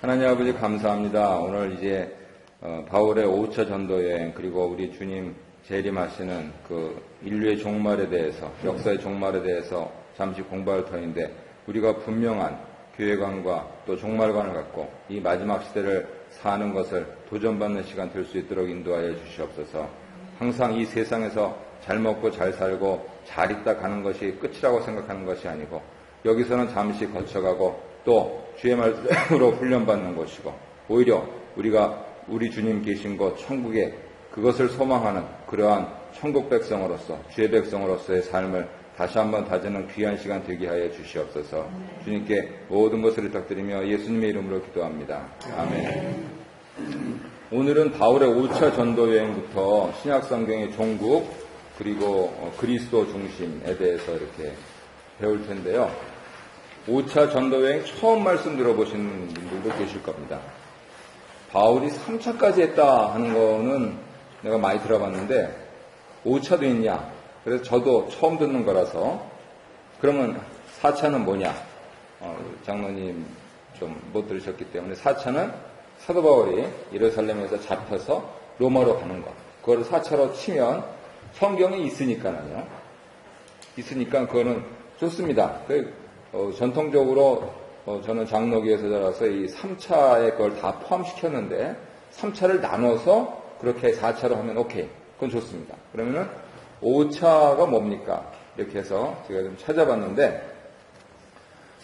하나님 아버지 감사합니다. 오늘 이제 바울의 5차 전도여행 그리고 우리 주님 재림하시는 그 인류의 종말에 대해서 역사의 종말에 대해서 잠시 공부할 터인데 우리가 분명한 교회관과 또 종말관을 갖고 이 마지막 시대를 사는 것을 도전받는 시간 될 수 있도록 인도하여 주시옵소서. 항상 이 세상에서 잘 먹고 잘 살고 잘 있다 가는 것이 끝이라고 생각하는 것이 아니고 여기서는 잠시 거쳐가고 또 주의 말씀으로 훈련받는 것이고 오히려 우리가 우리 주님 계신 곳 천국에 그것을 소망하는 그러한 천국 백성으로서 주의 백성으로서의 삶을 다시 한번 다지는 귀한 시간 되게 하여 주시옵소서. 주님께 모든 것을 부탁드리며 예수님의 이름으로 기도합니다. 아멘. 오늘은 바울의 5차 전도 여행부터 신약 성경의 종국 그리고 그리스도 중심에 대해서 이렇게 배울 텐데요. 5차 전도 여행 처음 말씀 들어보시는 분들도 계실 겁니다. 바울이 3차까지 했다 하는 거는 내가 많이 들어봤는데 5차도 있냐? 그래서 저도 처음 듣는 거라서 그러면 4차는 뭐냐? 장로님 좀 못 들으셨기 때문에 4차는 사도 바울이 예루살렘에서 잡혀서 로마로 가는 것. 그걸 4차로 치면 성경에 있으니까요. 있으니까 그거는 좋습니다. 전통적으로 저는 장로교에서 자라서 이 3차에 그걸 다 포함시켰는데 3차를 나눠서 그렇게 4차로 하면 오케이. 그건 좋습니다. 그러면은 5차가 뭡니까? 이렇게 해서 제가 좀 찾아봤는데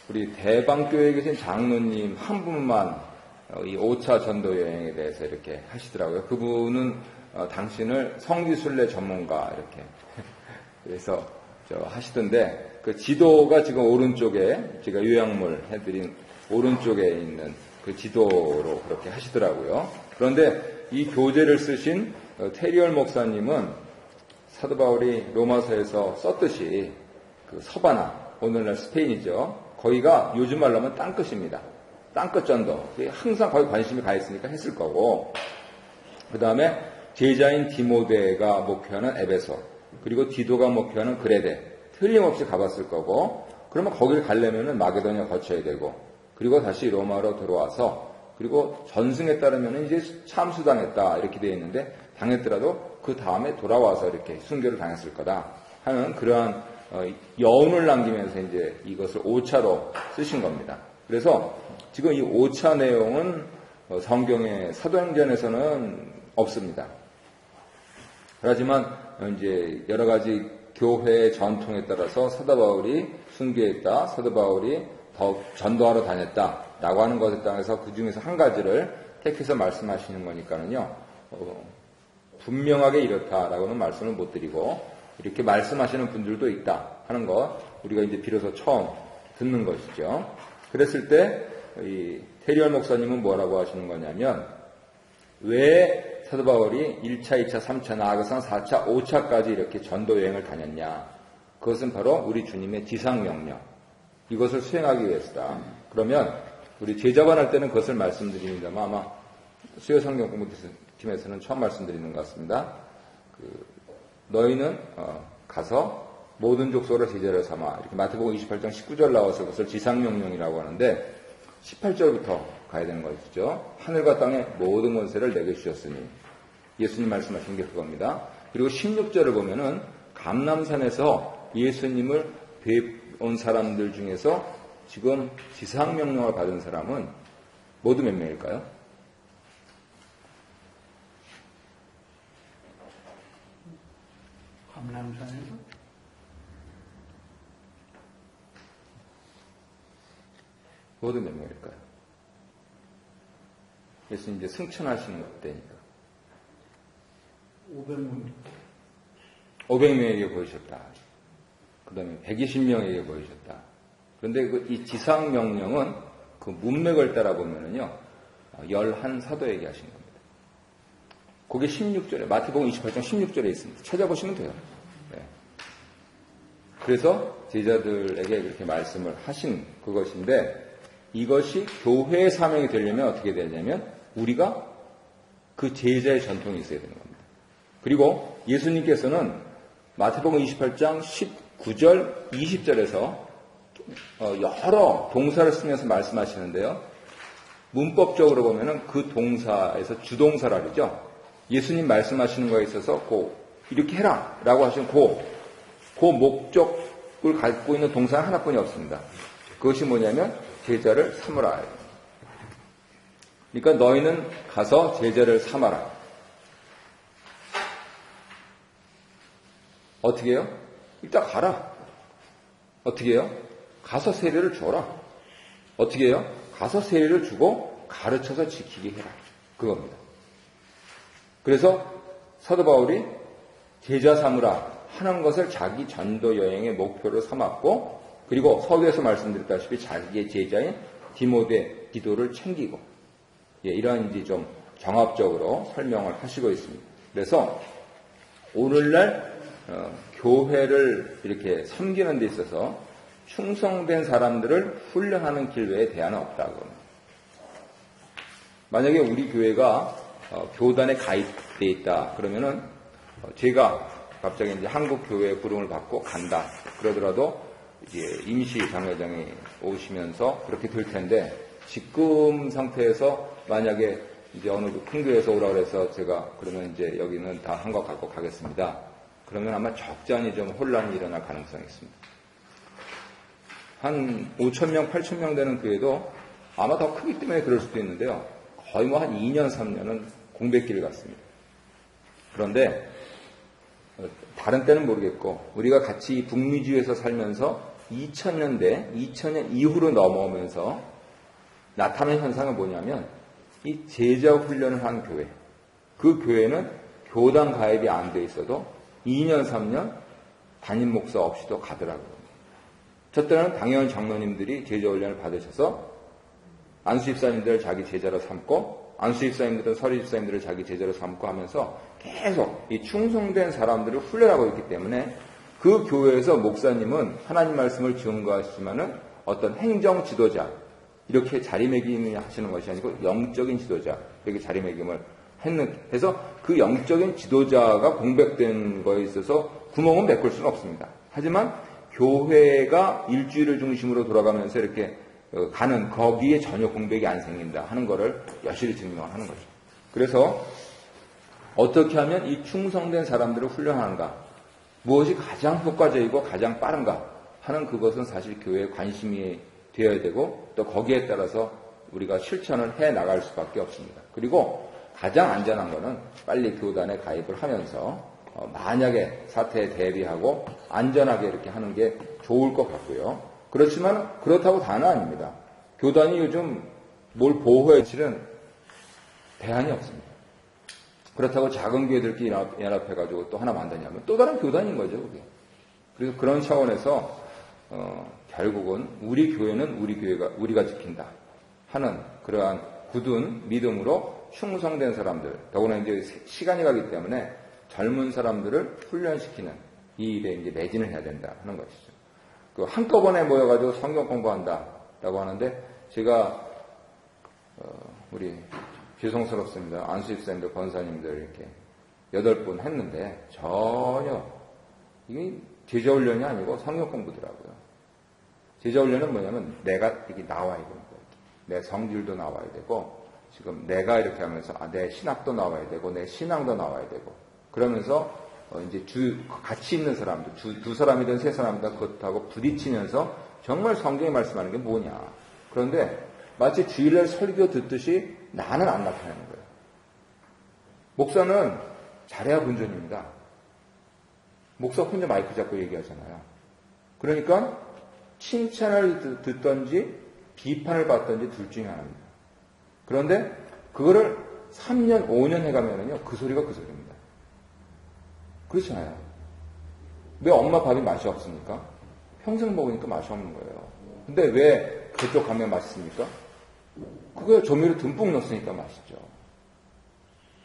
우리 대방교회에 계신 장로님 한 분만 이 5차 전도 여행에 대해서 이렇게 하시더라고요. 그분은 당신을 성지순례 전문가 이렇게 그래서 하시던데 그 지도가 지금 오른쪽에 제가 요약물 해드린 오른쪽에 있는 그 지도로 그렇게 하시더라고요. 그런데 이 교재를 쓰신 테리얼 목사님은 사도 바울이 로마서에서 썼듯이 그 서바나 오늘날 스페인이죠. 거기가 요즘 말로 하면 땅끝입니다. 땅끝 전도. 항상 거기 관심이 가 있으니까 했을 거고 그 다음에 제자인 디모데가 목회하는 에베소 그리고 디도가 목회하는 그레데 틀림없이 가봤을 거고 그러면 거기를 가려면은 마게도니아 거쳐야 되고 그리고 다시 로마로 들어와서 그리고 전승에 따르면은 이제 참수당했다 이렇게 되어 있는데 당했더라도 그 다음에 돌아와서 이렇게 순교를 당했을 거다 하는 그러한 여운을 남기면서 이제 이것을 5차로 쓰신 겁니다. 그래서 지금 이 5차 내용은 성경의 사도행전에서는 없습니다. 하지만 이제 여러 가지 교회의 전통에 따라서 사도 바울이 순교했다, 사도 바울이 더 전도하러 다녔다라고 하는 것에 따라서 그 중에서 한 가지를 택해서 말씀하시는 거니까는요, 분명하게 이렇다라고는 말씀을 못 드리고 이렇게 말씀하시는 분들도 있다 하는 것 우리가 이제 비로소 처음 듣는 것이죠. 그랬을 때 이 테리얼 목사님은 뭐라고 하시는 거냐면 왜 사도 바울이 1차, 2차, 3차, 나아가서 4차, 5차까지 이렇게 전도 여행을 다녔냐. 그것은 바로 우리 주님의 지상명령. 이것을 수행하기 위해서다. 그러면 우리 제자반 할 때는 그것을 말씀드립니다만 아마 수요 성경 공부팀에서는 처음 말씀드리는 것 같습니다. 너희는 가서 모든 족속으로 제자를 삼아. 이렇게 마태복음 28장 19절 나와서 그것을 지상명령이라고 하는데 18절부터 가야 되는 것이죠. 하늘과 땅의 모든 권세를 내게 주셨으니 예수님 말씀하신 게 그겁니다. 그리고 16절을 보면은 감람산에서 예수님을 뵈온 사람들 중에서 지금 지상명령을 받은 사람은 모두 몇 명일까요? 감람산에서? 모두 몇 명일까요? 예수님 이제 승천하시는 때니까. 500명. 500명에게 보이셨다. 그 다음에 120명에게 보이셨다. 그런데 이 지상명령은 그 문맥을 따라 보면은요, 11사도에게 하신 겁니다. 그게 16절에, 마태복음 28장 16절에 있습니다. 찾아보시면 돼요. 네. 그래서 제자들에게 그렇게 말씀을 하신 그것인데, 이것이 교회의 사명이 되려면 어떻게 되냐면 우리가 그 제자의 전통이 있어야 되는 겁니다. 그리고 예수님께서는 마태복음 28장 19절, 20절에서 여러 동사를 쓰면서 말씀하시는데요. 문법적으로 보면은 그 동사에서 주동사라 그러죠. 예수님 말씀하시는 거에 있어서 이렇게 해라 라고 하시는 그 목적을 갖고 있는 동사는 하나뿐이 없습니다. 그것이 뭐냐면 제자를 삼으라. 그러니까 너희는 가서 제자를 삼아라. 어떻게 해요? 일단 가라. 어떻게 해요? 가서 세례를 줘라. 어떻게 해요? 가서 세례를 주고 가르쳐서 지키게 해라. 그겁니다. 그래서 사도 바울이 제자 삼으라 하는 것을 자기 전도 여행의 목표로 삼았고, 그리고 서두에서 말씀드렸다시피 자기의 제자인 디모데 디도를 챙기고, 이러한 이제 좀 종합적으로 설명을 하시고 있습니다. 그래서 오늘날 교회를 이렇게 섬기는 데 있어서 충성된 사람들을 훈련하는 길 외에 대안은 없다고. 만약에 우리 교회가 교단에 가입되어 있다 그러면은 제가 갑자기 이제 한국 교회의 부름을 받고 간다 그러더라도 이제 임시 장로장이 오시면서 그렇게 될 텐데, 지금 상태에서 만약에 이제 어느 큰 교회에서 오라고 해서 제가 그러면 이제 여기는 다 한 것 갖고 가겠습니다. 그러면 아마 적잖이 좀 혼란이 일어날 가능성이 있습니다. 한 5,000명, 8,000명 되는 교회도 아마 더 크기 때문에 그럴 수도 있는데요. 거의 뭐 한 2년, 3년은 공백기를 갖습니다. 그런데 다른 때는 모르겠고 우리가 같이 북미주에서 살면서 2000년 이후로 넘어오면서 나타나는 현상은 뭐냐면 이 제자 훈련을 한 교회, 그 교회는 교단 가입이 안 돼 있어도 2년, 3년 담임 목사 없이도 가더라고요. 저 때는 당연 장로님들이 제자 훈련을 받으셔서 안수 집사님들을 자기 제자로 삼고, 안수 집사님들은 서리 집사님들을 자기 제자로 삼고 하면서 계속 이 충성된 사람들을 훈련하고 있기 때문에 그 교회에서 목사님은 하나님 말씀을 증거하시지만은 어떤 행정 지도자, 이렇게 자리매김을 하시는 것이 아니고 영적인 지도자, 이렇게 자리매김을 해서 그 영적인 지도자가 공백된 거에 있어서 구멍은 메꿀 수는 없습니다. 하지만 교회가 일주일을 중심으로 돌아가면서 이렇게 가는 거기에 전혀 공백이 안 생긴다 하는 것을 여실히 증명하는 거죠. 그래서 어떻게 하면 이 충성된 사람들을 훈련하는가, 무엇이 가장 효과적이고 가장 빠른가 하는 그것은 사실 교회의 관심이 되어야 되고, 또 거기에 따라서 우리가 실천을 해 나갈 수밖에 없습니다. 그리고 가장 안전한 거는 빨리 교단에 가입을 하면서 만약에 사태에 대비하고 안전하게 이렇게 하는 게 좋을 것 같고요. 그렇지만 그렇다고 다는 아닙니다. 교단이 요즘 뭘 보호해 실은 대안이 없습니다. 그렇다고 작은 교회들끼리 연합해가지고 또 하나 만드냐면 또 다른 교단인 거죠, 그게. 그래서 그런 차원에서 결국은 우리 교회는 우리가 지킨다 하는 그러한 굳은 믿음으로 충성된 사람들, 더구나 이제 시간이 가기 때문에 젊은 사람들을 훈련시키는 이 일에 이제 매진을 해야 된다 하는 것이죠. 그 한꺼번에 모여가지고 성경 공부한다라고 하는데, 제가 우리 죄송스럽습니다. 안수집사님들, 권사님들 이렇게 8분 했는데 전혀 이게 제자 훈련이 아니고 성경 공부더라고요. 제자 훈련은 뭐냐면 내가 이렇게 나와야 되는 거예요. 내 성질도 나와야 되고, 지금 내가 이렇게 하면서 내 신학도 나와야 되고, 내 신앙도 나와야 되고, 그러면서 이제 같이 있는 사람들, 두 사람이든 세 사람이든 그것하고 부딪히면서 정말 성경이 말씀하는 게 뭐냐. 그런데 마치 주일날 설교 듣듯이 나는 안 나타나는 거예요. 목사는 잘해야 본전입니다. 목사 혼자 마이크 잡고 얘기하잖아요. 그러니까 칭찬을 듣던지 비판을 받던지 둘 중에 하나입니다. 그런데 그거를 3년, 5년 해가면은요, 그 소리가 그 소리입니다. 그렇잖아요. 왜 엄마 밥이 맛이 없습니까? 평생 먹으니까 맛이 없는 거예요. 근데 왜 그쪽 가면 맛있습니까? 그거 조미료 듬뿍 넣었으니까 맛있죠.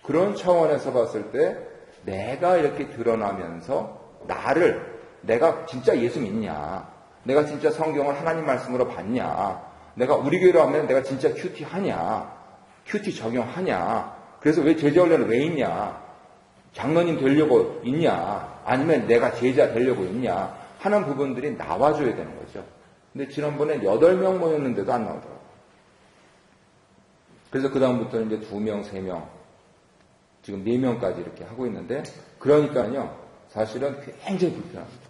그런 차원에서 봤을 때 내가 이렇게 드러나면서 내가 진짜 예수 믿냐, 내가 진짜 성경을 하나님 말씀으로 봤냐, 내가 우리 교회로 하면 내가 진짜 큐티 적용하냐, 그래서 왜 제자 훈련을 왜 있냐, 장로님 되려고 있냐, 아니면 내가 제자 되려고 있냐 하는 부분들이 나와줘야 되는 거죠. 근데 지난번에 8명 모였는데도 안 나오더라고요. 그래서 그다음부터는 이제 2명, 3명, 지금 4명까지 이렇게 하고 있는데, 그러니까요, 사실은 굉장히 불편합니다.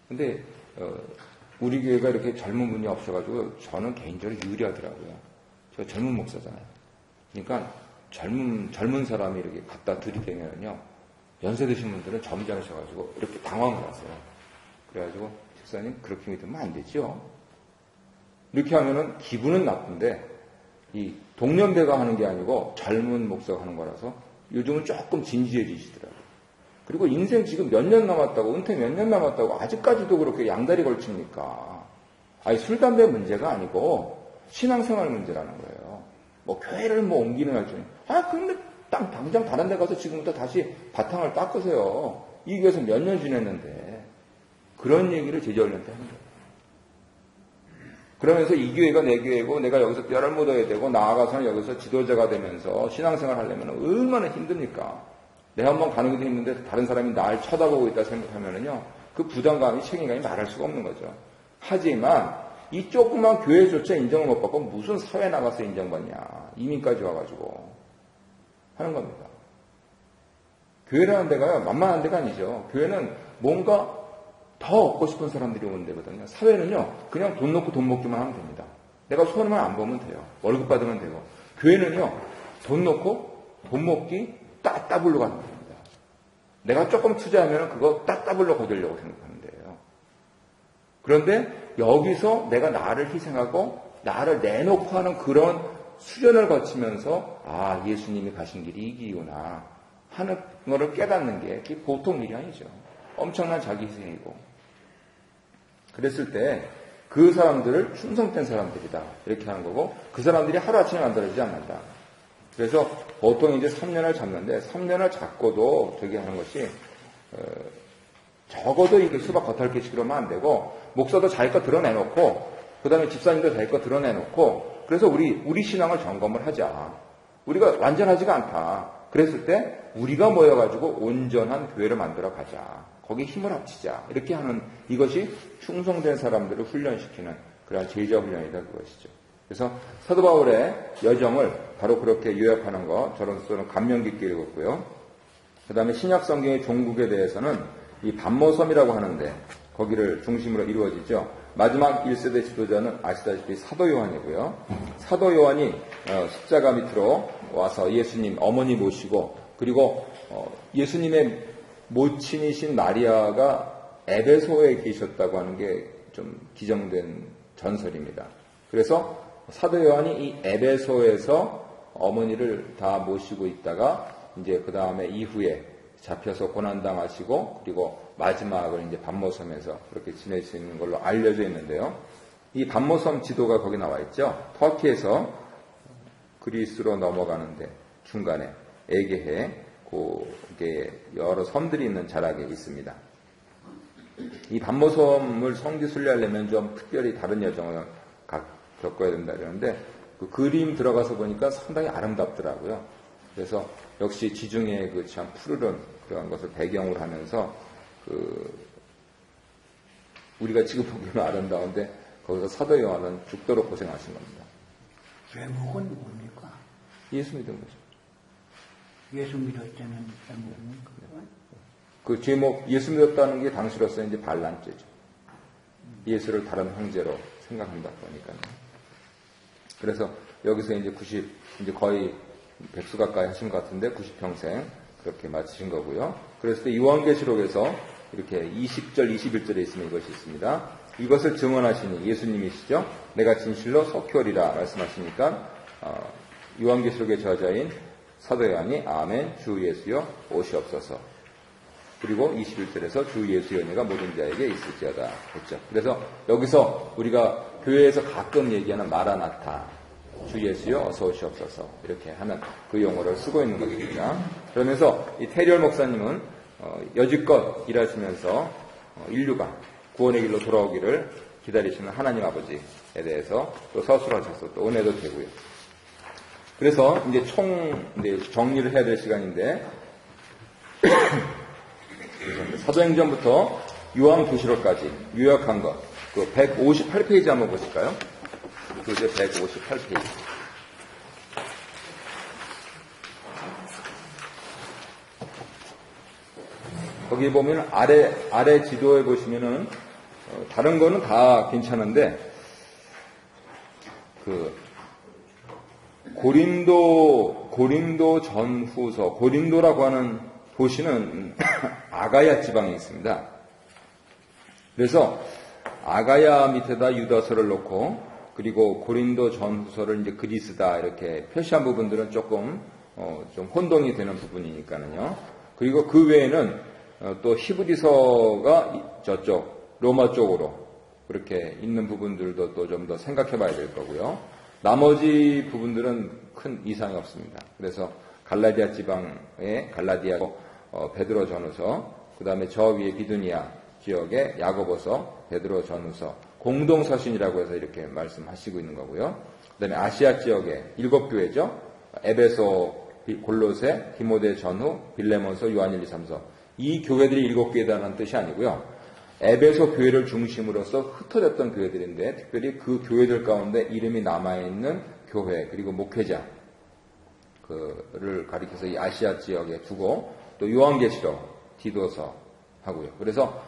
근데, 우리 교회가 이렇게 젊은 분이 없어가지고, 저는 개인적으로 유리하더라고요. 저 젊은 목사잖아요. 그러니까, 젊은 사람이 이렇게 갖다 들이대면요, 연세 드신 분들은 점잖으셔가지고, 이렇게 당황을 하세요. 그래가지고, 집사님, 그렇게 믿으면 안 되죠. 이렇게 하면은 기분은 나쁜데, 이 동년배가 하는 게 아니고 젊은 목사가 하는 거라서 요즘은 조금 진지해지시더라고요. 그리고 인생 지금 몇 년 남았다고, 은퇴 몇 년 남았다고 아직까지도 그렇게 양다리 걸칩니까? 아니, 술, 담배 문제가 아니고 신앙생활 문제라는 거예요. 뭐 교회를 뭐 옮기는 할 줄. 근데 당장 다른 데 가서 지금부터 다시 바탕을 닦으세요. 이 교회에서 몇 년 지냈는데. 그런 얘기를 제자훈련 때 하는 거예요. 그러면서 이 교회가 내 교회고 내가 여기서 뼈를 묻어야 되고 나아가서는 여기서 지도자가 되면서 신앙생활 하려면 얼마나 힘듭니까? 내가 한번 가는 것도 힘든데 다른 사람이 날 쳐다보고 있다 생각하면은요, 그 부담감이, 책임감이 말할 수가 없는 거죠. 하지만 이 조그만 교회조차 인정을 못 받고 무슨 사회 나가서 인정받냐. 이민까지 와가지고 하는 겁니다. 교회라는 데가 만만한 데가 아니죠. 교회는 뭔가 더 얻고 싶은 사람들이 오는 데거든요. 사회는요, 그냥 돈 넣고 돈 먹기만 하면 됩니다. 내가 손해만 안 보면 돼요. 월급 받으면 되고. 교회는요, 돈 넣고 돈 먹기 따따블로 가는 겁니다. 내가 조금 투자하면 그거 따따블로 거두려고 생각하는 데예요. 그런데 여기서 내가 나를 희생하고 나를 내놓고 하는 그런 수련을 거치면서 예수님이 가신 길이 이 길이구나 하는 거를 깨닫는 게 그게 보통 일이 아니죠. 엄청난 자기 희생이고. 그랬을 때 그 사람들을 충성된 사람들이다 이렇게 하는 거고, 그 사람들이 하루아침에 만들어지지 않는다. 그래서 보통 이제 3년을 잡는데 3년을 잡고도 되게 하는 것이 적어도 이게 수박 겉핥기식 그러면 안 되고, 목사도 자기 거 드러내놓고 그 다음에 집사님도 자기 거 드러내놓고, 그래서 우리 신앙을 점검을 하자. 우리가 완전하지가 않다. 그랬을 때 우리가 모여가지고 온전한 교회를 만들어 가자. 거기에 힘을 합치자. 이렇게 하는, 이것이 충성된 사람들을 훈련시키는 그런 제자 훈련이다 그것이죠. 그래서 사도 바울의 여정을 바로 그렇게 요약하는 거, 저로서는 감명 깊게 읽었고요. 그 다음에 신약 성경의 종국에 대해서는 이 반모섬이라고 하는데 거기를 중심으로 이루어지죠. 마지막 1세대 지도자는 아시다시피 사도 요한이고요. 사도 요한이 십자가 밑으로 와서 예수님 어머니 모시고, 그리고 예수님의 모친이신 마리아가 에베소에 계셨다고 하는 게 좀 기정된 전설입니다. 그래서 사도 요한이 이 에베소에서 어머니를 다 모시고 있다가 이제 그 다음에 이후에 잡혀서 고난당하시고, 그리고 마지막을 이제 반모섬에서 그렇게 지내시는 걸로 알려져 있는데요. 이 반모섬 지도가 거기 나와 있죠. 터키에서 그리스로 넘어가는데 중간에 에게해, 그게 여러 섬들이 있는 자락에 있습니다. 이 반모섬을 성지 순례하려면 좀 특별히 다른 여정을 겪어야 된다 그러는데, 그 그림 들어가서 보니까 상당히 아름답더라고요. 그래서 역시 지중해 그 참 푸르른 그런 것을 배경으로 하면서 우리가 지금 보기에는 아름다운데 거기서 사도 요한은 죽도록 고생하신 겁니다. 제목은 뭡니까? 예수 믿은 거죠. 예수 믿었다는 제목은 그건? 그 제목, 예수 믿었다는 게 당시로서 이제 반란죄죠. 예수를 다른 형제로 생각한다 보니까요. 그래서 여기서 이제 이제 거의 백수 가까이 하신 것 같은데 90평생 그렇게 마치신 거고요. 그랬을 때 요한계시록에서 이렇게 20절, 21절에 있으면 이것이 있습니다. 이것을 증언하시니 예수님이시죠. 내가 진실로 속효리라 말씀하시니까 요한계시록의 저자인 사도 요한이 아멘 주 예수여 오시옵소서. 그리고 21절에서 주 예수의 은혜가 모든 자에게 있을지어다 했죠. 그래서 여기서 우리가 교회에서 가끔 얘기하는 마라나타, 주 예수여 어서 오시옵소서 이렇게 하는 그 용어를 쓰고 있는 것입니다. 그러면서 이 테리얼 목사님은 여지껏 일하시면서 인류가 구원의 길로 돌아오기를 기다리시는 하나님 아버지에 대해서 또 서술하셔서 또 은혜도 되고요. 그래서 이제 정리를 해야 될 시간인데 사도행전부터 요한계시록까지 요약한 것, 그 158페이지 한번 보실까요? 교재 158페이지. 거기 보면 아래 지도에 보시면은 다른 거는 다 괜찮은데 그 고린도 전후서, 고린도라고 하는 도시는 아가야 지방에 있습니다. 그래서 아가야 밑에다 유다서를 놓고, 그리고 고린도 전후서를 이제 그리스다 이렇게 표시한 부분들은 조금 좀 혼동이 되는 부분이니까는요. 그리고 그 외에는 또 히브리서가 저쪽 로마 쪽으로 그렇게 있는 부분들도 또 좀 더 생각해 봐야 될 거고요. 나머지 부분들은 큰 이상이 없습니다. 그래서 갈라디아 지방의 갈라디아고 베드로 전후서, 그 다음에 저 위에 비두니아 지역의 야고보서, 베드로 전후서, 공동서신이라고 해서 이렇게 말씀하시고 있는 거고요. 그 다음에 아시아 지역의 7교회죠. 에베소, 골로새, 디모데 전후, 빌레몬서, 요한 1, 2, 3서. 이 교회들이 7교회다라는 뜻이 아니고요. 에베소 교회를 중심으로서 흩어졌던 교회들인데, 특별히 그 교회들 가운데 이름이 남아있는 교회, 그리고 목회자, 를 가리켜서 이 아시아 지역에 두고, 또 요한계시록, 디도서 하고요. 그래서,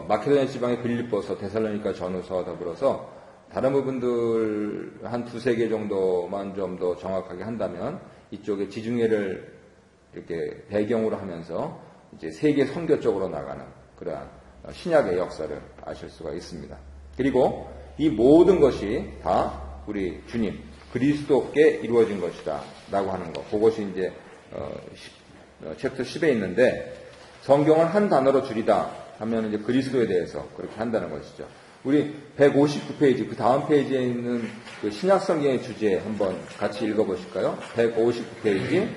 마케도니아 지방의 빌립보서, 데살로니가 전후서와 더불어서, 다른 부분들 한 2-3개 정도만 좀 더 정확하게 한다면, 이쪽에 지중해를 이렇게 배경으로 하면서, 이제 세계 선교 쪽으로 나가는 그러한 신약의 역사를 아실 수가 있습니다. 그리고 이 모든 것이 다 우리 주님 그리스도께 이루어진 것이다 라고 하는 것, 그것이 이제 챕터 10에 있는데, 성경을 한 단어로 줄이다 하면 이제 그리스도에 대해서 그렇게 한다는 것이죠. 우리 159페이지 그 다음 페이지에 있는 그 신약 성경의 주제 한번 같이 읽어보실까요? 159페이지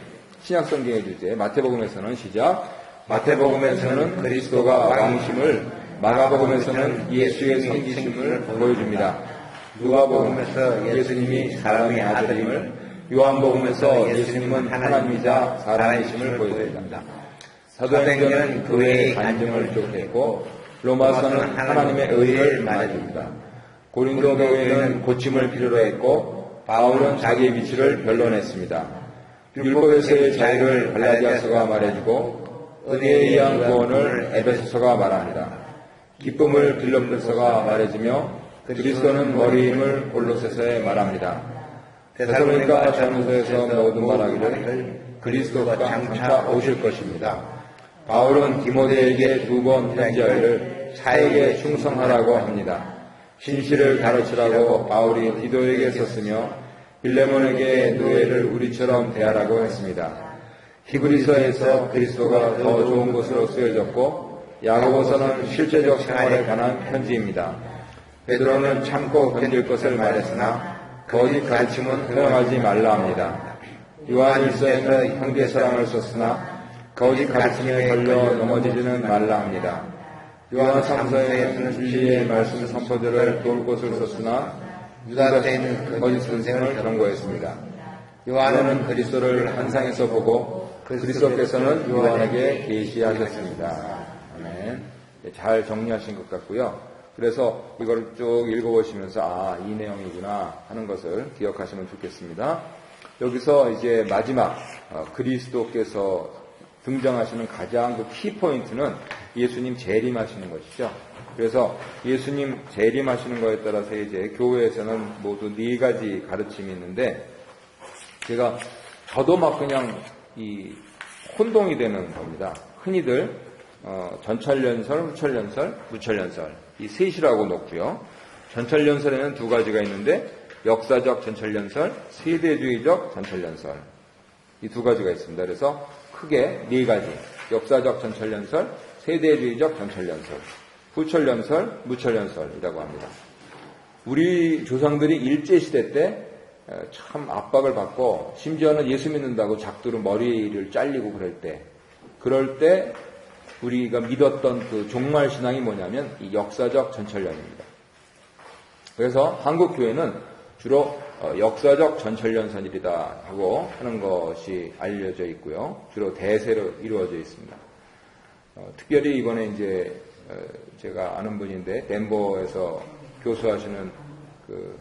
신약 성경의 주제, 마태복음에서는 시작. 마태복음에서는 그리스도가 왕이심을, 마가복음에서는 예수의 성기심을 보여줍니다. 누가복음에서 예수님이 사람의 아들임을, 요한복음에서 예수님은 하나님이자 살아계심을 보여줍니다. 사도행전은 교회의 간증을 기록했고, 로마서는 하나님의 의를 말해줍니다. 고린도 교회는 고침을 필요로 했고, 바울은 자기의 위치를 변론했습니다. 율법에서의 자유를 갈라디아서가 말해주고, 은혜에 의한 구원을 에베소서가 말합니다. 기쁨을 빌립보서가 말해주며, 그리스도는 머리임을 골로새서에 말합니다. 데살로니가 전후서에서 모두 말하기를 그리스도가 장차 오실 것입니다. 바울은 디모데에게 2번 편지하기를 사에게 충성하라고 합니다. 진실을 가르치라고 바울이 디도에게 썼으며, 빌레몬에게 노예를 우리처럼 대하라고 했습니다. 히브리서에서 그리스도가 더 좋은 것으로 쓰여졌고, 야고보서는 실제적 생활에 관한 편지입니다. 베드로는 참고 견딜 것을 말했으나 거짓 가르침은 허용하지 말라 합니다. 요한일서에서 형제 사랑을 썼으나 거짓 가르침에 걸려 넘어지지는 말라 합니다. 요한 3서에서는 진리의 말씀 선포들을 도울 것을 썼으나 유다서에는 거짓 선생을 경고했습니다. 요한은 그리스도를 환상에서 보고 그리스도께서는 요한에게 계시하셨습니다. 아멘. 잘 정리하신 것 같고요. 그래서 이걸 쭉 읽어보시면서 이 내용이구나 하는 것을 기억하시면 좋겠습니다. 여기서 이제 마지막 그리스도께서 등장하시는 가장 그 키포인트는 예수님 재림하시는 것이죠. 그래서 예수님 재림하시는 것에 따라서 이제 교회에서는 모두 4가지 가르침이 있는데, 저도 막 그냥 이 혼동이 되는 겁니다. 흔히들 전찰연설, 후철연설, 무철연설 이 셋이라고 놓고요. 전찰연설에는 2가지가 있는데, 역사적 전찰연설, 세대주의적 전찰연설 이 2가지가 있습니다. 그래서 크게 4가지, 역사적 전찰연설, 세대주의적 전찰연설, 후철연설, 무철연설이라고 합니다. 우리 조상들이 일제시대 때 참 압박을 받고, 심지어는 예수 믿는다고 작두로 머리를 잘리고 그럴 때 우리가 믿었던 그 종말신앙이 뭐냐면 이 역사적 전철련입니다. 그래서 한국 교회는 주로 역사적 전철련선이다 하고 하는 것이 알려져 있고요. 주로 대세로 이루어져 있습니다. 특별히 이번에 이제 제가 아는 분인데 덴버에서 교수하시는 그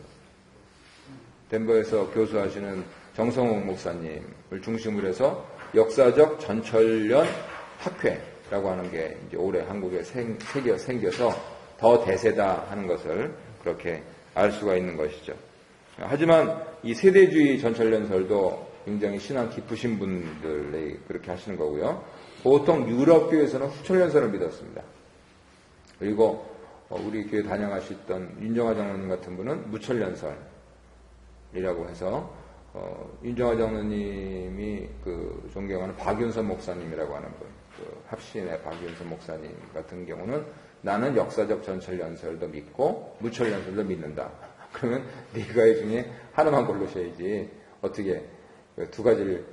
덴버에서 교수하시는 정성욱 목사님을 중심으로 해서 역사적 전철련 학회라고 하는 게 이제 올해 한국에 생겨서 더 대세다 하는 것을 그렇게 알 수가 있는 것이죠. 하지만 이 세대주의 전철련설도 굉장히 신앙 깊으신 분들이 그렇게 하시는 거고요. 보통 유럽교에서는 후철련설을 믿었습니다. 그리고 우리 교회 단양하셨던 윤정화 장로님 같은 분은 무철련설이라고 해서 윤정화 장로님이 그 존경하는 박윤선 목사님이라고 하는 분, 그 합신의 박윤선 목사님 같은 경우는 나는 역사적 전철연설도 믿고 무철연설도 믿는다. 그러면 네가 이 중에 하나만 고르셔야지 어떻게 두 가지를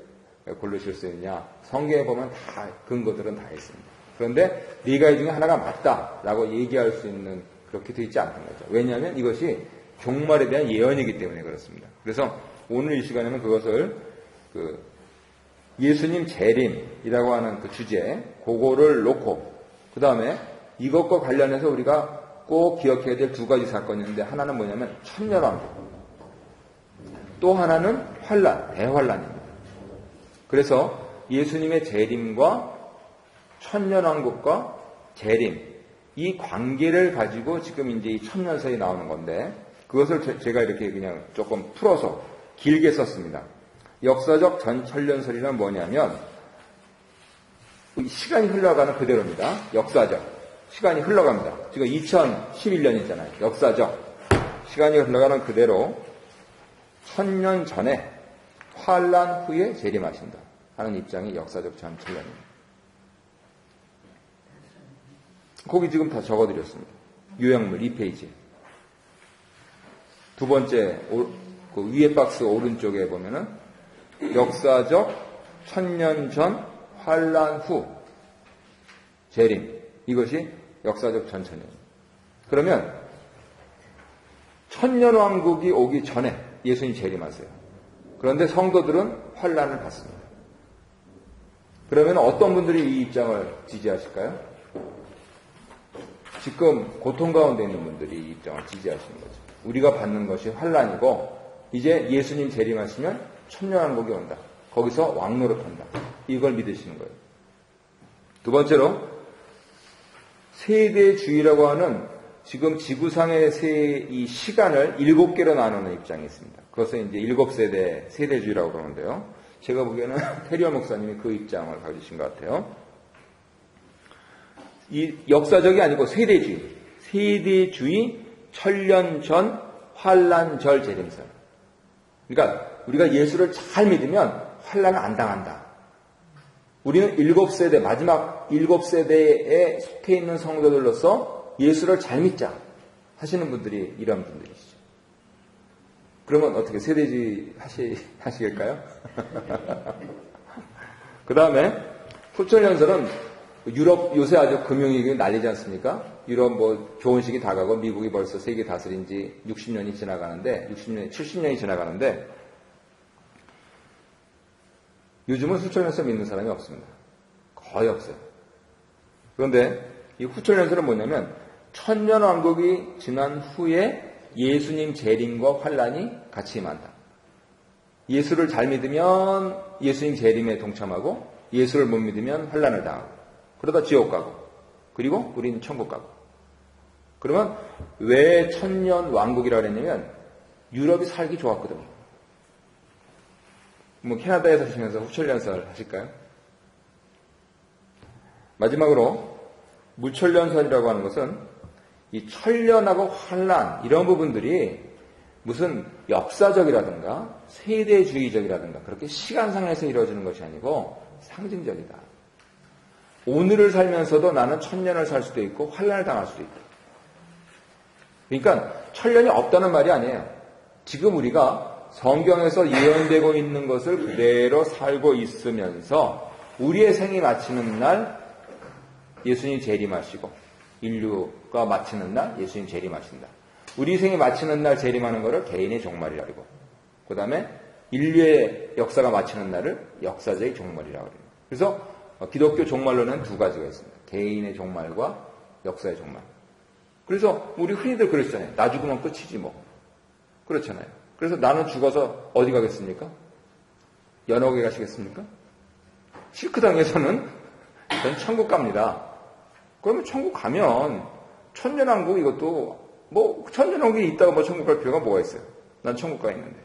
고르실 수 있느냐. 성경에 보면 다 근거들은 다 있습니다. 그런데 네가 이 중에 하나가 맞다라고 얘기할 수 있는 그렇게 되어 있지 않던 거죠. 왜냐하면 이것이 종말에 대한 예언이기 때문에 그렇습니다. 그래서 오늘 이 시간에는 그것을 그 예수님 재림이라고 하는 그 주제, 그거를 놓고 그 다음에 이것과 관련해서 우리가 꼭 기억해야 될 두 가지 사건이 있는데 하나는 뭐냐면 천년왕국, 또 하나는 환란, 대환란입니다. 그래서 예수님의 재림과 천년왕국과 재림, 이 관계를 가지고 지금 이제 이 천년설이 나오는 건데 그것을 제가 이렇게 그냥 조금 풀어서 길게 썼습니다. 역사적 전천년설이란 뭐냐면 시간이 흘러가는 그대로입니다. 역사적. 시간이 흘러갑니다. 지금 2011년이잖아요. 역사적. 시간이 흘러가는 그대로 천년 전에 환란 후에 재림하신다 하는 입장이 역사적 전천년입니다. 거기 지금 다 적어드렸습니다. 요약물 2페이지. 두 번째 그 위에 박스 오른쪽에 보면은 역사적 천년 전 환란 후 재림, 이것이 역사적 전천년입니다. 그러면 천년왕국이 오기 전에 예수님 재림하세요. 그런데 성도들은 환란을 받습니다. 그러면 어떤 분들이 이 입장을 지지하실까요? 지금 고통 가운데 있는 분들이 이 입장을 지지하시는 거죠. 우리가 받는 것이 환란이고 이제 예수님 재림하시면 천년왕국이 온다. 거기서 왕노릇한다. 이걸 믿으시는 거예요. 두 번째로 세대주의라고 하는 지금 지구상의 이 시간을 7개로 나누는 입장이 있습니다. 그것은 이제 7세대 세대주의라고 그러는데요. 제가 보기에는 테리어 목사님이 그 입장을 가지신 것 같아요. 이 역사적이 아니고 세대주의. 세대주의 천년 전 환란절 재림설. 그러니까 우리가 예수를 잘 믿으면 환란을 안 당한다. 우리는 7세대, 마지막 7세대에 속해 있는 성도들로서 예수를 잘 믿자 하시는 분들이 이런 분들이시죠. 그러면 어떻게 세대주의 하시겠까요? 그 다음에 후천연설은 유럽 요새 아주 금융위기 난리지 않습니까? 유럽 교훈식이 다 가고 미국이 벌써 세계 다스린 지 60년이 지나가는데 70년이 지나가는데 요즘은 후천연설 믿는 사람이 없습니다. 거의 없어요. 그런데 이 후천연설은 뭐냐면 천년왕국이 지난 후에 예수님 재림과 환란이 같이 임한다. 예수를 잘 믿으면 예수님 재림에 동참하고 예수를 못 믿으면 환란을 당하고 그러다 지옥 가고 그리고 우리는 천국 가고. 그러면 왜 천년왕국이라고 했냐면 유럽이 살기 좋았거든요. 캐나다에 사시면서 후천연설 하실까요? 마지막으로 무천년설이라고 하는 것은 이 천년하고 환란 이런 부분들이 무슨 역사적이라든가 세대주의적이라든가 그렇게 시간상에서 이루어지는 것이 아니고 상징적이다. 오늘을 살면서도 나는 천년을 살 수도 있고 환란을 당할 수도 있다. 그러니까 천년이 없다는 말이 아니에요. 지금 우리가 성경에서 예언되고 있는 것을 그대로 살고 있으면서 우리의 생이 마치는 날 예수님 재림하시고 인류가 마치는 날 예수님 재림하신다. 우리 생이 마치는 날 재림하는 것을 개인의 종말이라고 그러고 그 다음에 인류의 역사가 마치는 날을 역사적인 종말이라고 그래요. 그래서 기독교 종말론은 두 가지가 있습니다. 개인의 종말과 역사의 종말. 그래서 우리 흔히들 그러시잖아요. 나 죽으면 끝이지 뭐. 그렇잖아요. 그래서 나는 죽어서 어디 가겠습니까? 연옥에 가시겠습니까? 시크당에서는 전 천국 갑니다. 그러면 천국 가면 천년왕국 이것도 뭐 천년왕국이 있다가 뭐 천국 갈 필요가 뭐가 있어요? 난 천국 가 있는데.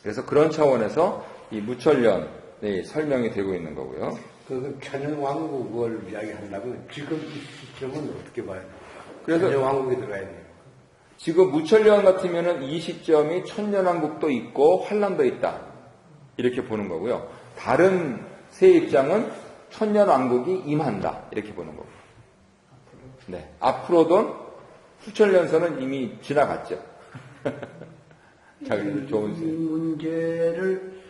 그래서 그런 차원에서 이 무천년이 설명이 되고 있는 거고요. 그 천연왕국을 이야기한다면 지금 이 시점은 어떻게 봐야 돼요? 그래서 천연왕국에 들어가야 돼요. 지금 무천년 같으면은 이 시점이 천년왕국도 있고 환란도 있다. 이렇게 보는 거고요. 다른 세 입장은 천년왕국이 임한다. 이렇게 보는 거고요. 네. 앞으로든 수천년서는 이미 지나갔죠. 자, 좋은 이 문제를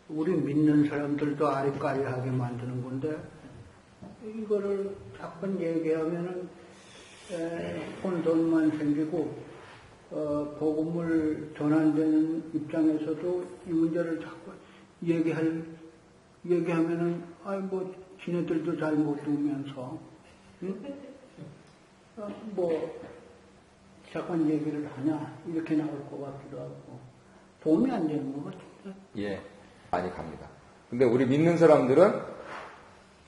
우리 믿는 사람들도 아리까리하게 만드는 건데 이거를 자꾸 얘기하면은 혼돈만 생기고 복음을 전환되는 입장에서도 이 문제를 자꾸 얘기하면은 뭐 지네들도 잘 못 두면서 뭐 잠깐 얘기를 하냐 이렇게 나올 것 같기도 하고 도움이 안 되는 것 같은데. 예, 많이 갑니다. 근데 우리 믿는 사람들은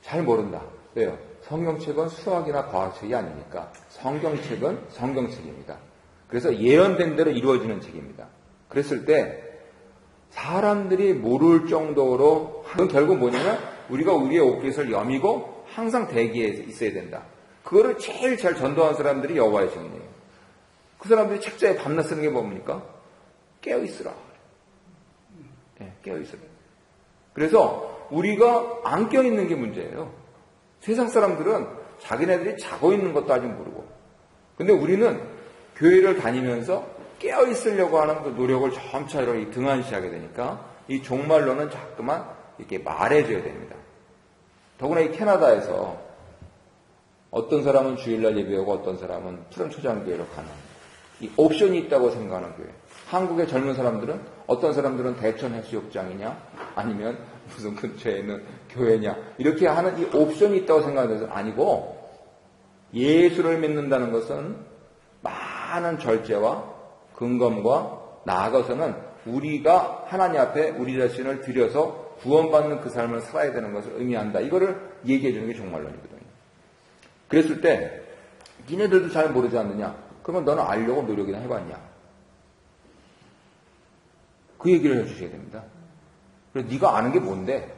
잘 모른다. 왜요? 성경책은 수학이나 과학책이 아니니까 성경책은 성경책입니다. 그래서 예언된 대로 이루어지는 책입니다. 그랬을 때 사람들이 모를 정도로 그건 결국 뭐냐면 우리가 우리의 옷깃을 여미고 항상 대기에 있어야 된다. 그거를 제일 잘 전도한 사람들이 여호와의 증인이에요. 그 사람들이 책자에 밤낮 쓰는 게 뭡니까? 깨어있으라. 네, 깨어있으라. 그래서 우리가 안 깨어있는 게 문제예요. 세상 사람들은 자기네들이 자고 있는 것도 아직 모르고. 근데 우리는 교회를 다니면서 깨어있으려고 하는 그 노력을 점차 이렇게 등한시하게 되니까 이 종말론은 자꾸만 이렇게 말해줘야 됩니다. 더구나 이 캐나다에서 어떤 사람은 주일날 예배하고 어떤 사람은 푸른 초장교회로 가는 이 옵션이 있다고 생각하는 교회. 한국의 젊은 사람들은 어떤 사람들은 대천 해수욕장이냐 아니면 무슨 근처에 있는 교회냐 이렇게 하는 이 옵션이 있다고 생각하는 것은 아니고 예수를 믿는다는 것은 많은 절제와 근검과 나아가서는 우리가 하나님 앞에 우리 자신을 들여서 구원받는 그 삶을 살아야 되는 것을 의미한다. 이거를 얘기해 주는 게 종말론이거든요. 그랬을 때 니네들도 잘 모르지 않느냐? 그러면 너는 알려고 노력이나 해봤냐? 그 얘기를 해주셔야 됩니다. 그래서 네가 아는 게 뭔데?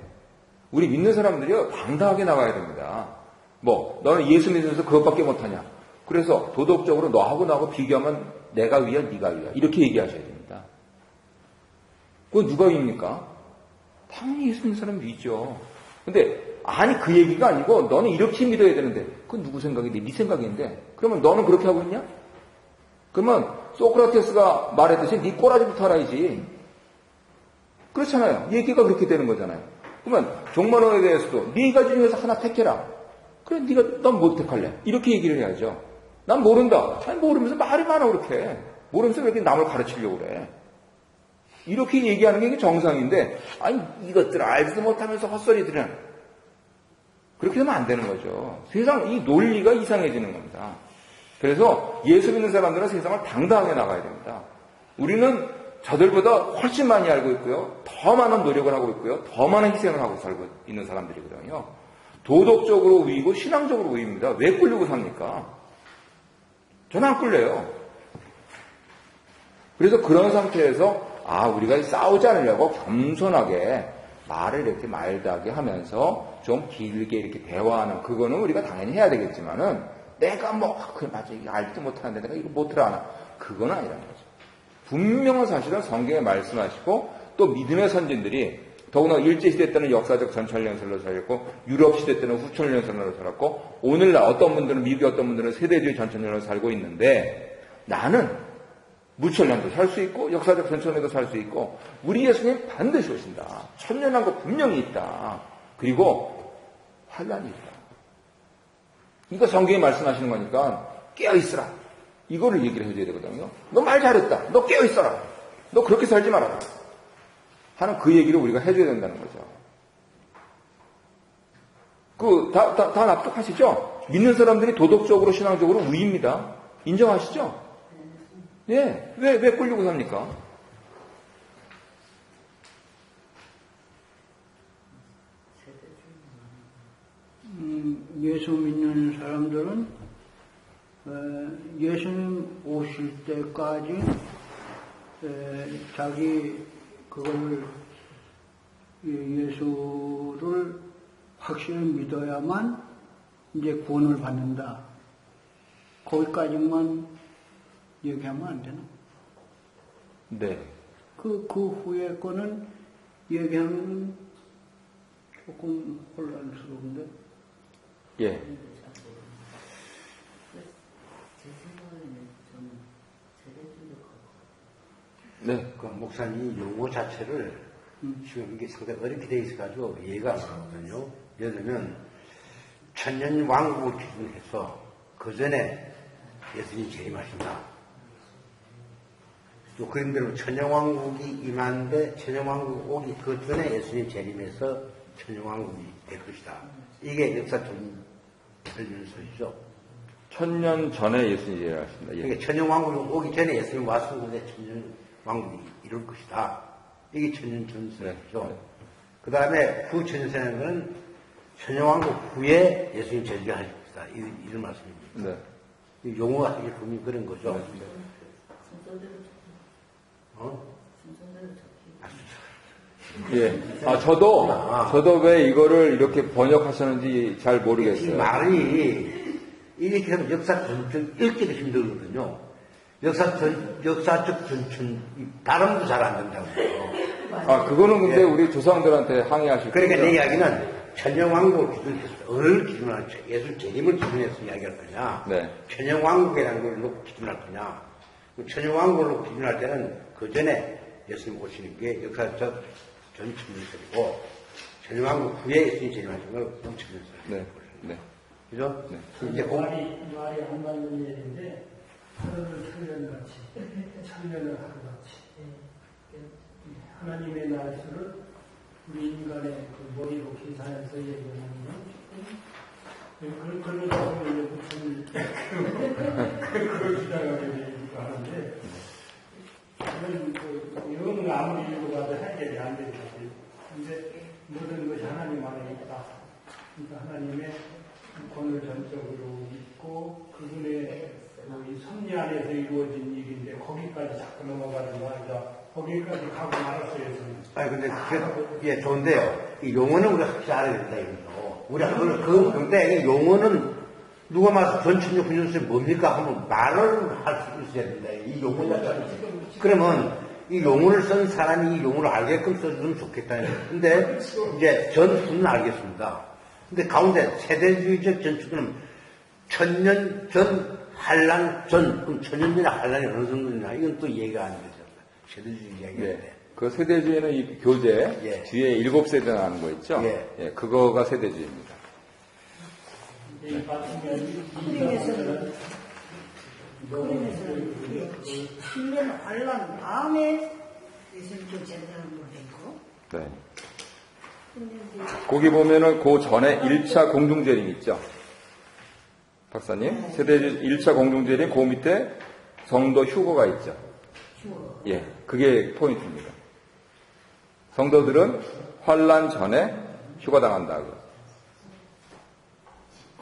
우리 믿는 사람들이요 당당하게 나가야 됩니다. 뭐 너는 예수 믿으면서 그것밖에 못하냐? 그래서 도덕적으로 너하고 나하고 비교하면 내가 위야 네가 위야 이렇게 얘기하셔야 됩니다. 그건 누가 위입니까? 당연히 예수 믿는 사람이 위죠. 근데 아니 그 얘기가 아니고 너는 이렇게 믿어야 되는데 그건 누구 생각인데? 네 생각인데 그러면 너는 그렇게 하고 있냐? 그러면 소크라테스가 말했듯이 네 꼬라지부터 알아야지. 그렇잖아요. 얘기가 그렇게 되는 거잖아요. 그러면 종말론에 대해서도 네가 중에서 하나 택해라. 그래 넌 뭐 택할래? 이렇게 얘기를 해야죠. 난 모른다. 잘 모르면서 말이 많아 그렇게. 모르면서 왜 이렇게 남을 가르치려고 그래. 이렇게 얘기하는 게 정상인데 아니 이것들 알지도 못하면서 헛소리들은 그렇게 하면 안 되는 거죠. 세상 이 논리가 이상해지는 겁니다. 그래서 예수 믿는 사람들은 세상을 당당하게 나가야 됩니다. 우리는 저들보다 훨씬 많이 알고 있고요. 더 많은 노력을 하고 있고요. 더 많은 희생을 하고 살고 있는 사람들이거든요. 도덕적으로 우위고 신앙적으로 우위입니다. 왜 꿀리고 삽니까? 저는 안 꿀려요. 그래서 그런 상태에서 우리가 싸우지 않으려고 겸손하게 말을 이렇게 말다하게 하면서 좀 길게 이렇게 대화하는 그거는 우리가 당연히 해야 되겠지만은 내가 그래 맞아 이게 알지도 못하는데 내가 이거 못을 아나 그건 아니라는 거죠. 분명한 사실은 성경에 말씀하시고 또 믿음의 선진들이 더구나 일제시대 때는 역사적 전천년설로 살았고 유럽시대 때는 후천년설로 살았고 오늘날 어떤 분들은 미국의 어떤 분들은 세대주의 전천년으로 살고 있는데 나는 무천년도 살 수 있고 역사적 전천년도 살 수 있고 우리 예수님 반드시 오신다. 천년왕국 분명히 있다. 그리고 환란이 있다. 이거 성경이 말씀하시는 거니까 깨어있으라. 이거를 얘기를 해줘야 되거든요. 너 말 잘했다. 너 깨어있어라. 너 그렇게 살지 말아라. 하는 그 얘기를 우리가 해줘야 된다는 거죠. 다 납득하시죠? 믿는 사람들이 도덕적으로 신앙적으로 우위입니다. 인정하시죠? 예, 왜 꿀리고 삽니까? 예수 믿는 사람들은 예수님 오실 때까지 자기 그걸 예수를 확실히 믿어야만 이제 구원을 받는다. 거기까지만 얘기하면 안 되나? 네. 그 후에 거는 얘기하면 조금 혼란스러운데. 예. 제 생각에는 좀 세대주의가 네. 그 목사님 용어 자체를 지금 이게 상당히 어렵게 돼 있어가지고 이해가 안 가거든요. 예를 들면 천년 왕국을 기준해서 그 전에 예수님이 재림하신다. 또 그림대로 천년 왕국이 임하는데 천년 왕국 오기 그 전에 예수님 재림해서 천년 왕국이 될 것이다. 이게 역사 전설이죠. 1000년 전에 예수님이 일어나십니다. 예. 그러니까 천년 왕국이 오기 전에 예수님 왔었는데 천년 왕국이 이룰 것이다. 이게 천년 전설이죠. 네. 그 다음에 후천년세라는 것은 천년 왕국 후에 예수님 재림할 것이다. 이런 말씀입니다. 네. 이 용어가 사실 분명히 그런 거죠. 순서대로 순서대로 예. 저도 왜 이거를 이렇게 번역하셨는지 잘 이 모르겠어요. 말이 이렇게 하면 역사 전천 읽기도 힘들거든요. 역사적 전천 발음도 잘 안 된다고 해요. 그거는 근데 예. 우리 조상들한테 항의하실 그러니까 거죠. 내 이야기는 천년왕국을 기준해서 어느 기준으로 예수 재림을 기준해서 이야기할 거냐, 네. 천년왕국이라는 걸 놓고 기준할 거냐. 천년왕국을 놓고 기준할 때는 그 전에 예수님 오시는 게 역사적 전천년설이고 천년왕국 후에 예수님 재림하신 걸 후천년설. 네. 네. 그죠? 네. 이제 말이 안 맞는 얘기인데 하늘을 천년같이 천년을 하루같이 하나님의 날수를 우리 인간의 그 머리로 계산해서 얘기하는 그러다 보면 무슨 그걸 주장하게 되기도 하는데 이건 아무리 읽어봐도 해결이 안 되지. 근데 모든 것이 하나님 안에 있다. 그러니까 하나님의 권을 전적으로 믿고 그분의 이 섭리 안에서 이루어진 일인데 거기까지 자꾸 넘어가는 거 아니라 거기까지 가고 말았어요. 아니, 근데, 예, 좋은데요. 이 용어는 우리가 확실히 알아야 된다, 이거죠. 우리가 근데 이 용어는 누가 말해서 전천년 훈련소에 뭡니까? 하면 말을 할 수 있어야 된다. 이 용어 자체는. 그러면 이 용어를 쓴 사람이 이 용어를 알게끔 써주면 좋겠다. 근데 이제 전후는 알겠습니다. 근데 가운데 세대주의적 전투는 천년 전, 한란 전, 그럼 천년 전에 한란이 어느 정도냐? 이건 또 이해가 안 되죠. 세대주의 이야기인데. 네. 그 세대주의는 이 교재 예. 뒤에 7세대 나는 거 있죠? 예. 그거가 세대주의입니다. 그림에서는 10년 환란 다음에 예수님께 제대하는 걸로 되고 네. 거기 보면은 그 전에 1차 공중재림 있죠? 박사님? 세대주의 1차 공중재림 그 밑에 성도 휴거가 있죠? 예. 그게 포인트입니다. 성도들은 환란 전에 휴거당한다고.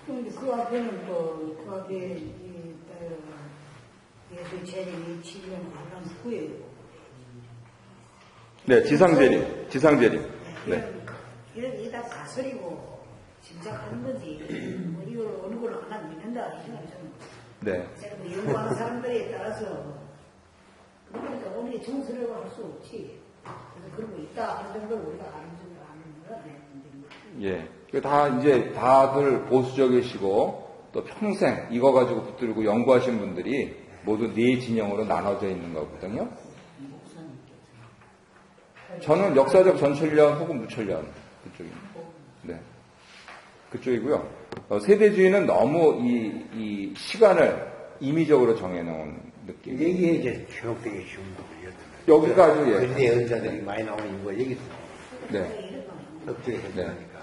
그런데 그 앞에는 또, 그 앞에, 예수 재림이 7년 환란 후에. 네, 지상재림. 네. 이게 다 가설이고, 짐작하는 거지. 뭐 이걸 어느 걸로 하나 믿는다, 이 생각이 좀. 네. 제가 뭐 연구하는 사람들에 따라서, 그러니까 우리 정설이라고 할 수 없지. 그래서 그런 거 있다 하는 정도로 우리가 아는 정도 아는 거라 내 문제인 거지. 예. 다 이제 다들 보수적이시고 또 평생 이거 가지고 붙들고 연구하신 분들이 모두 네 진영으로 나눠져 있는 거거든요. 저는 역사적 전천년 혹은 무천년 그쪽입니다. 네. 그쪽이고요. 세대주의는 너무 이 시간을 임의적으로 정해놓은 느낌. 이게 이제 현혹되기 쉬운 부분이었던 여기가 아주 예. 근데 예언자들이 많이 나오는 이유가 여기서 네. 억지로 해주니까.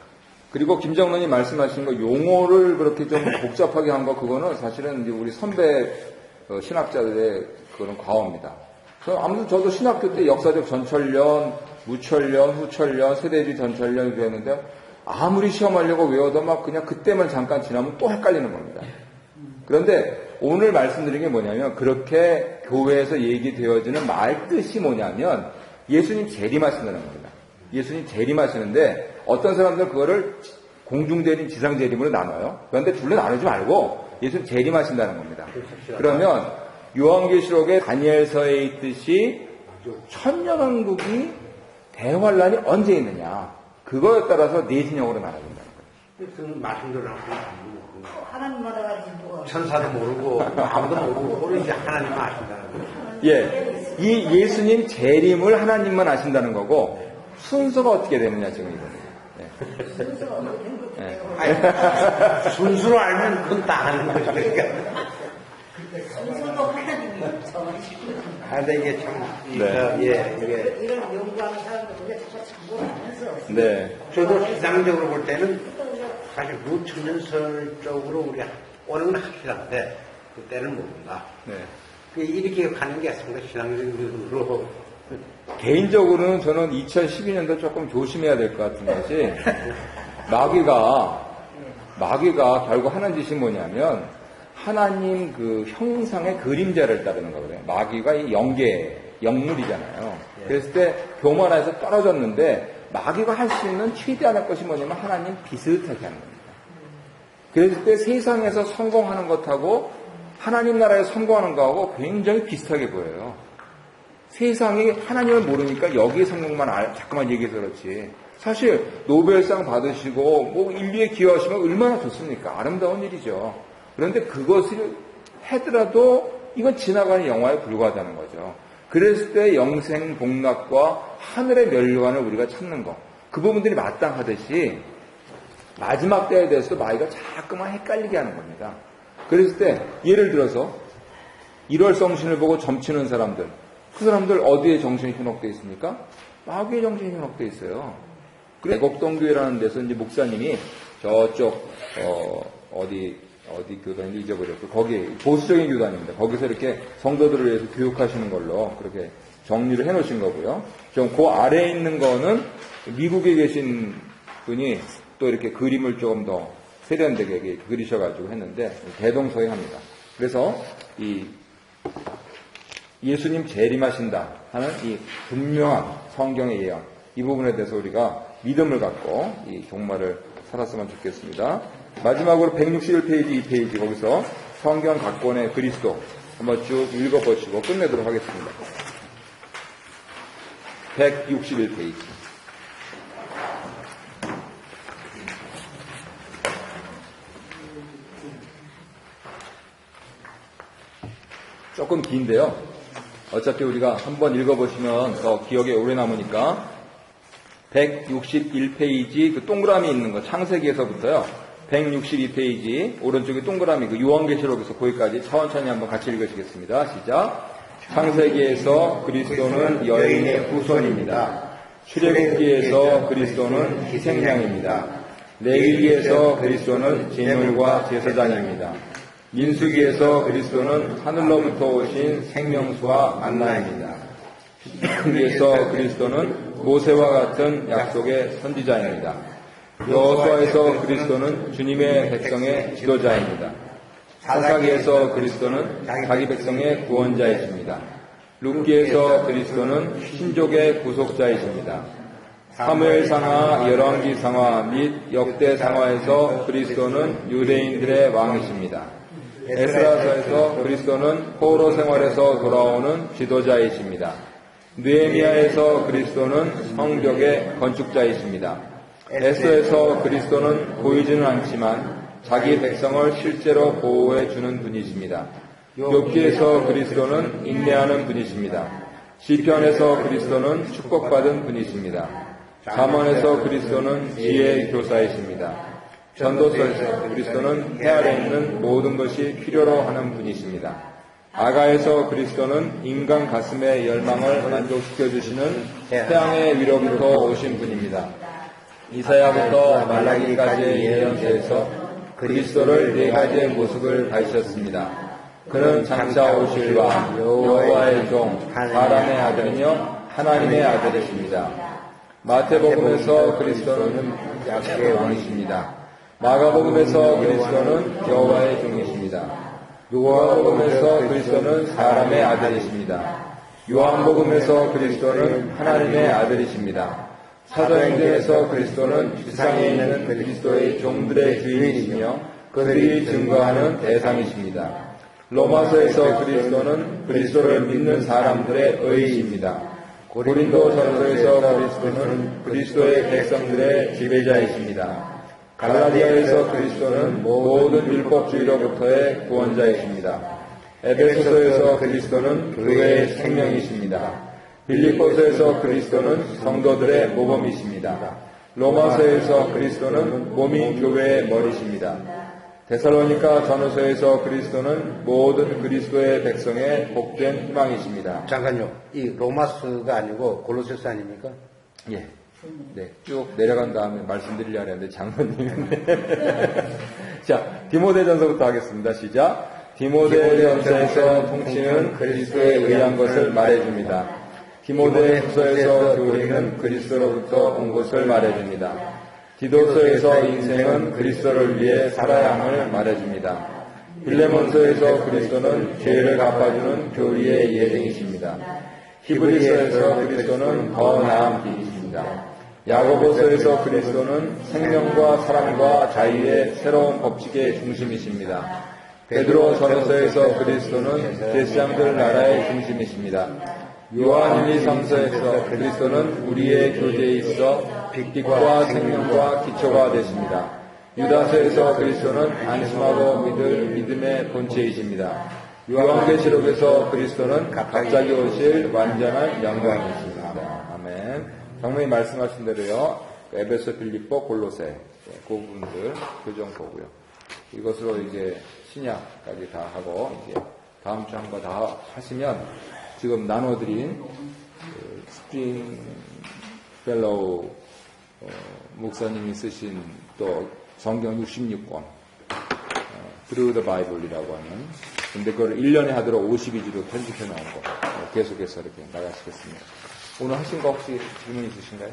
그리고 김정론이 말씀하신 거 용어를 그렇게 좀 복잡하게 한 거 그거는 사실은 이제 우리 선배 신학자들의 그 그거는 과언입니다. 아무튼 저도 신학교 때 역사적 전철련, 무철련, 후철련, 세대주의 전철련 배웠는데 아무리 시험하려고 외워도 막 그냥 그때만 잠깐 지나면 또 헷갈리는 겁니다. 그런데 오늘 말씀드린 게 뭐냐면 그렇게 교회에서 얘기되어지는 말 뜻이 뭐냐면 예수님 재림하신다는 겁니다. 예수님 재림하시는데 어떤 사람들은 그거를 공중재림, 지상재림으로 나눠요. 그런데 둘로 나누지 말고 예수님 재림하신다는 겁니다. 그러면 요한계시록의 다니엘서에 있듯이 천년왕국이 대환란이 언제 있느냐 그거에 따라서 네 진영으로 나눠진다는 거예요. 그 말씀대로 하나님마다 가지고 천사도 모르고 아무도 모르고 이제 하나님만 아신다는 거예요. 예, 이 예수님 재림을 하나님만 아신다는 거고 순서가 어떻게 되느냐 지금 이거는. 순서가 어떻게 된 것도 아니, 순수로 알면 그건 다 아는 거죠. 그러니까. 순서도 하나님이 정하시고 근데 이게 참, 이게. 이런 연구하는 사람들 우리가 자꾸 참고하면서 네. 저도 시장적으로 볼 때는 사실 무천년설 쪽으로 우리가 오는 건 확실한데 그때는 모른다. 네. 이렇게 가는 게 상당히 신앙적으로. 개인적으로는 저는 2012년도 조금 조심해야 될 것 같은 것이 마귀가 결국 하는 짓이 뭐냐면 하나님 그 형상의 그림자를 따르는 거거든요. 마귀가 이 영물이잖아요. 그랬을 때 교만에서 떨어졌는데 마귀가 할 수 있는 최대한의 것이 뭐냐면 하나님 비슷하게 하는 겁니다. 그랬을 때 세상에서 성공하는 것하고 하나님 나라에서 성공하는 것하고 굉장히 비슷하게 보여요. 세상이 하나님을 모르니까 여기에 성공만 자꾸만 얘기해서 그렇지. 사실 노벨상 받으시고 뭐 인류에 기여하시면 얼마나 좋습니까? 아름다운 일이죠. 그런데 그것을 하더라도 이건 지나가는 영화에 불과하다는 거죠. 그랬을 때 영생 복락과 하늘의 멸관을 우리가 찾는 거. 그 부분들이 마땅하듯이 마지막 때에 대해서도 마귀가 자꾸만 헷갈리게 하는 겁니다. 그랬을 때 예를 들어서 1월 성신을 보고 점치는 사람들, 그 사람들 어디에 정신이 현혹되어 있습니까? 마귀의 정신이 현혹되어 있어요. 그래서 애곡동교회라는 데서 이제 목사님이 저쪽 어디 교단인지 잊어버렸고 거기 보수적인 교단입니다. 거기서 이렇게 성도들을 위해서 교육하시는 걸로 그렇게 정리를 해놓으신 거고요. 좀 그 아래에 있는 거는 미국에 계신 분이 또 이렇게 그림을 조금 더 세련되게 그리셔가지고 했는데 대동소이합니다. 그래서 이 예수님 재림하신다 하는 이 분명한 성경의 예언 이 부분에 대해서 우리가 믿음을 갖고 이 종말을 살았으면 좋겠습니다. 마지막으로 161페이지, 2페이지 거기서 성경 각권의 그리스도 한번 쭉 읽어보시고 끝내도록 하겠습니다. 161페이지. 조금 긴데요. 어차피 우리가 한번 읽어보시면 더 기억에 오래 남으니까 161페이지 그 동그라미 있는 거 창세기에서부터요. 162페이지 오른쪽에 동그라미 그 요한계시록에서 거기까지 천천히 한번 같이 읽으시겠습니다. 시작. 창세기에서 그리스도는 여인의 후손입니다. 출애굽기에서 그리스도는 희생양입니다. 레위기에서 그리스도는 제물과 제사장입니다. 민수기에서 그리스도는 하늘로부터 오신 생명수와 만나입니다. 신명기에서 그리스도는 모세와 같은 약속의 선지자입니다. 여호수아에서 그리스도는 주님의 백성의 지도자입니다. 사사기에서 그리스도는 자기 백성의 구원자이십니다. 룻기에서 그리스도는 신족의 구속자이십니다. 사무엘상하, 열왕기상하 및 역대상하에서 그리스도는 유대인들의 왕이십니다. 에스라서에서 그리스도는 포로 생활에서 돌아오는 지도자이십니다. 느헤미야에서 그리스도는 성벽의 건축자이십니다. 에스에서 그리스도는 보이지는 않지만 자기 백성을 실제로 보호해 주는 분이십니다. 욥기에서 그리스도는 인내하는 분이십니다. 시편에서 그리스도는 축복받은 분이십니다. 잠언에서 그리스도는 지혜의 교사이십니다. 전도서에서 그리스도는 해 아래 있는 모든 것이 필요로 하는 분이십니다. 아가에서 그리스도는 인간 가슴의 열망을 만족시켜 주시는 태양의 위로부터 오신 분입니다. 이사야부터 말라기까지의 예언서에서 그리스도를 네 가지의 모습을 밝히셨습니다. 그는 장차 오실 왕 여호와의 종 사람의 아들이며 하나님의 아들이십니다. 마태복음에서 그리스도는 약속의 왕이십니다. 마가복음에서 그리스도는 여호와의 종이십니다. 누가복음에서 그리스도는 사람의 아들이십니다. 요한복음에서 그리스도는 하나님의 아들이십니다. 사도행전에서 그리스도는 지상에 있는 그리스도의 종들의 주인이시며 그들이 증거하는 대상이십니다. 로마서에서 그리스도는 그리스도를 믿는 사람들의 의이십니다. 고린도전서에서 그리스도는 그리스도의 백성들의 지배자이십니다. 갈라디아에서 그리스도는 모든 율법주의로부터의 구원자이십니다. 에베소서에서 그리스도는 교회의 생명이십니다. 빌립보서에서 그리스도는 성도들의 모범이십니다. 로마서에서 그리스도는 몸인 교회의 머리십니다. 데살로니가 전후서에서 그리스도는 모든 그리스도의 백성의 복된 희망이십니다. 잠깐요. 이 로마서가 아니고 골로새서 아닙니까? 예. 네. 쭉 내려간 다음에 말씀드리려고 했는데 장로님인데. 자, 디모데전서부터 하겠습니다. 시작. 디모데전서에서 통치는 그리스도에 의한 것을 말해줍니다. 디모데후서에서 교리는 그리스도로부터 온 것을 말해줍니다. 디도서에서 인생은 그리스도를 위해 살아야 함을 말해줍니다. 빌레몬서에서 그리스도는 죄를 갚아주는 교리의 예정이십니다. 히브리서에서 그리스도는 더 나은 빛이십니다. 야고보서에서 그리스도는 생명과 사랑과 자유의 새로운 법칙의 중심이십니다. 베드로전서에서 그리스도는 제사장들 나라의 중심이십니다. 요한 1, 2, 3서에서 그리스도는 우리의 교제에 있어 빛과 생명과 기초가 되십니다. 유다서에서 그리스도는 안심하고 믿을 믿음의 본체이십니다. 요한계시록에서 그리스도는 갑자기 오실 완전한 영광이십니다. 아멘. 장로님 말씀하신 대로요. 에베소, 빌립보, 골로새 그 부분들 교정 보고요. 이것으로 이제 신약까지 다 하고 이제 다음 주 한 거 다 하시면 지금 나눠드린 스프링 펠로우 목사님이 쓰신 또 성경 66권 Through the Bible이라고 하는 근데 그걸 1년에 하도록 52주로 편집해 놓은 거 계속해서 이렇게 나가시겠습니다. 오늘 하신 거 혹시 질문 있으신가요?